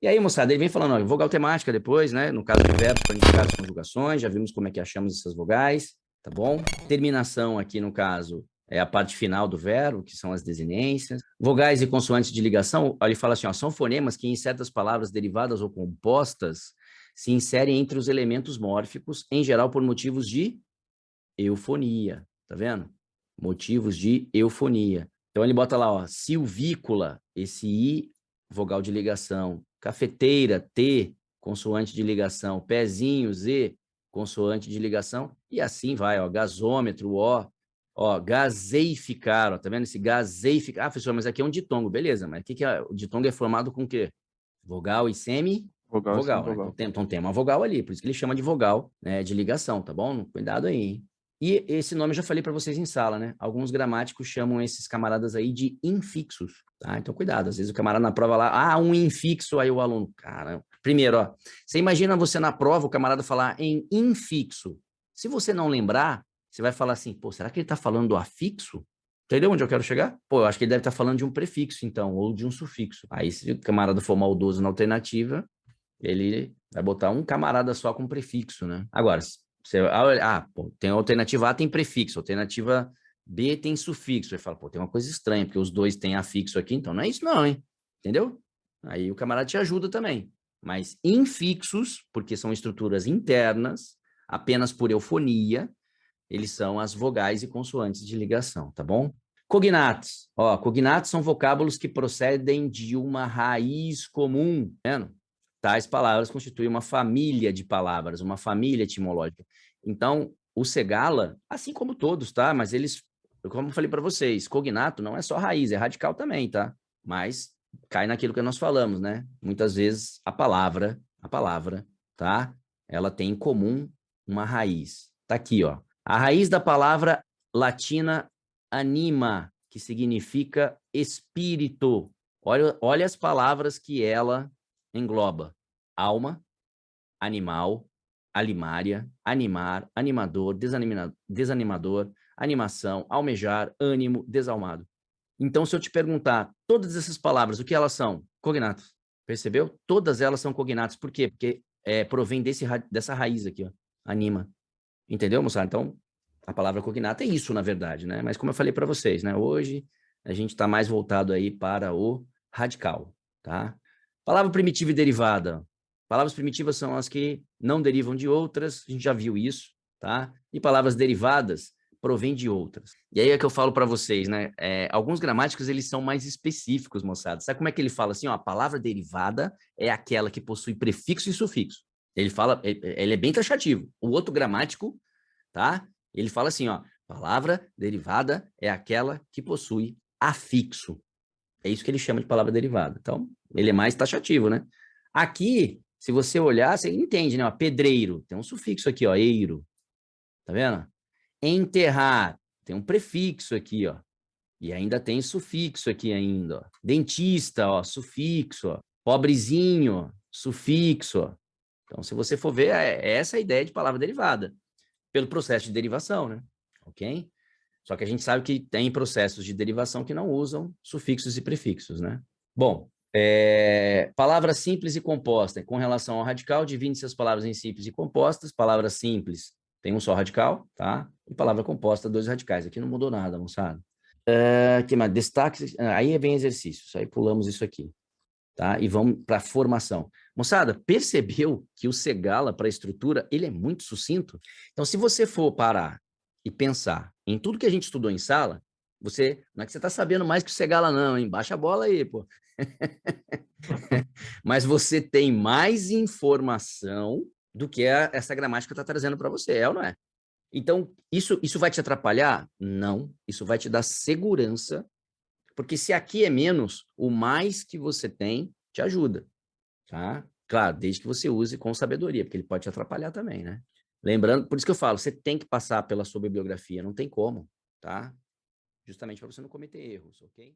E aí, moçada, ele vem falando, ó, vogal temática depois, né? No caso de verbos para indicar as conjugações, já vimos como é que achamos essas vogais, tá bom? Terminação aqui, no caso, é a parte final do verbo, que são as desinências. Vogais e consoantes de ligação, ele fala assim, ó, são fonemas que em certas palavras derivadas ou compostas se inserem entre os elementos mórficos, em geral por motivos de eufonia, tá vendo? Motivos de eufonia. Então ele bota lá, ó, silvícola, esse I, vogal de ligação. Cafeteira, T, consoante de ligação. Pezinho, Z, consoante de ligação. E assim vai, ó, gasômetro, ó, gaseificar, ó, tá vendo esse gaseificar? Ah, professor, mas aqui é um ditongo, beleza, mas o que é? O ditongo é formado com o quê? Vogal e Vogal sem semi-vogal, né? vogal. Então tem uma vogal ali, por isso que ele chama de vogal, né, de ligação, tá bom? Cuidado aí, hein? E esse nome eu já falei para vocês em sala, né? Alguns gramáticos chamam esses camaradas aí de infixos, tá? Então cuidado, às vezes o camarada na prova lá, um infixo, aí o aluno, cara, primeiro, ó, você imagina você na prova, o camarada falar em infixo. Se você não lembrar, você vai falar assim, pô, será que ele tá falando do afixo? Entendeu onde eu quero chegar? Pô, eu acho que ele deve estar falando de um prefixo, então, ou de um sufixo. Aí, se o camarada for maldoso na alternativa, ele vai botar um camarada só com prefixo, né? Agora, você, pô, tem alternativa A tem prefixo, alternativa B tem sufixo. Aí fala, pô, tem uma coisa estranha, porque os dois têm afixo aqui, então não é isso não, hein? Entendeu? Aí o camarada te ajuda também. Mas infixos, porque são estruturas internas, apenas por eufonia, eles são as vogais e consoantes de ligação, tá bom? Cognatos. Ó, cognatos são vocábulos que procedem de uma raiz comum, tá vendo? Tais palavras constituem uma família de palavras, uma família etimológica. Então, o Segala, assim como todos, tá? Mas eles, como eu falei para vocês, cognato não é só raiz, é radical também, tá? Mas cai naquilo que nós falamos, né? Muitas vezes a palavra, tá? Ela tem em comum uma raiz. Tá aqui, ó. A raiz da palavra latina anima, que significa espírito. Olha as palavras que ela engloba: alma, animal, alimária, animar, animador, desanimador, animação, almejar, ânimo, desalmado. Então, se eu te perguntar todas essas palavras, o que elas são? Cognatos. Percebeu? Todas elas são cognatos. Por quê? Porque provém dessa raiz aqui, ó, anima. Entendeu, moçada? Então, a palavra cognata é isso, na verdade, né? Mas como eu falei para vocês, né? Hoje a gente está mais voltado aí para o radical, tá? Palavra primitiva e derivada. Palavras primitivas são as que não derivam de outras, a gente já viu isso, tá? E palavras derivadas provêm de outras. E aí é que eu falo para vocês, né? Alguns gramáticos, eles são mais específicos, moçada. Sabe como é que ele fala assim? Ó, a palavra derivada é aquela que possui prefixo e sufixo. Ele fala, ele é bem taxativo. O outro gramático, tá? Ele fala assim, ó, palavra derivada é aquela que possui afixo. É isso que ele chama de palavra derivada. Então, ele é mais taxativo, né? Aqui, se você olhar, você entende, né? Ó, pedreiro, tem um sufixo aqui, ó, eiro. Tá vendo? Enterrar, tem um prefixo aqui, ó. E ainda tem sufixo aqui ainda, ó. Dentista, ó, sufixo, ó. Pobrezinho, ó, sufixo, ó. Então, se você for ver, é essa a ideia de palavra derivada, pelo processo de derivação, né? Ok? Só que a gente sabe que tem processos de derivação que não usam sufixos e prefixos, né? Bom, palavra simples e composta. Com relação ao radical, divide-se as palavras em simples e compostas. Palavra simples tem um só radical, tá? E palavra composta, dois radicais. Aqui não mudou nada, moçada. Que mais? Destaque. Aí vem exercícios. Aí pulamos isso aqui, tá? E vamos para a formação. Moçada, percebeu que o Segala, para a estrutura, ele é muito sucinto? Então, se você for parar e pensar em tudo que a gente estudou em sala, não é que você está sabendo mais que o Segala não, hein? Baixa a bola aí, pô. Mas você tem mais informação do que essa gramática está trazendo para você, é ou não é? Então, isso vai te atrapalhar? Não. Isso vai te dar segurança, porque se aqui é menos, o mais que você tem te ajuda, tá? Claro, desde que você use com sabedoria, porque ele pode te atrapalhar também, né? Lembrando, por isso que eu falo, você tem que passar pela sua bibliografia, não tem como, tá? Justamente para você não cometer erros, ok?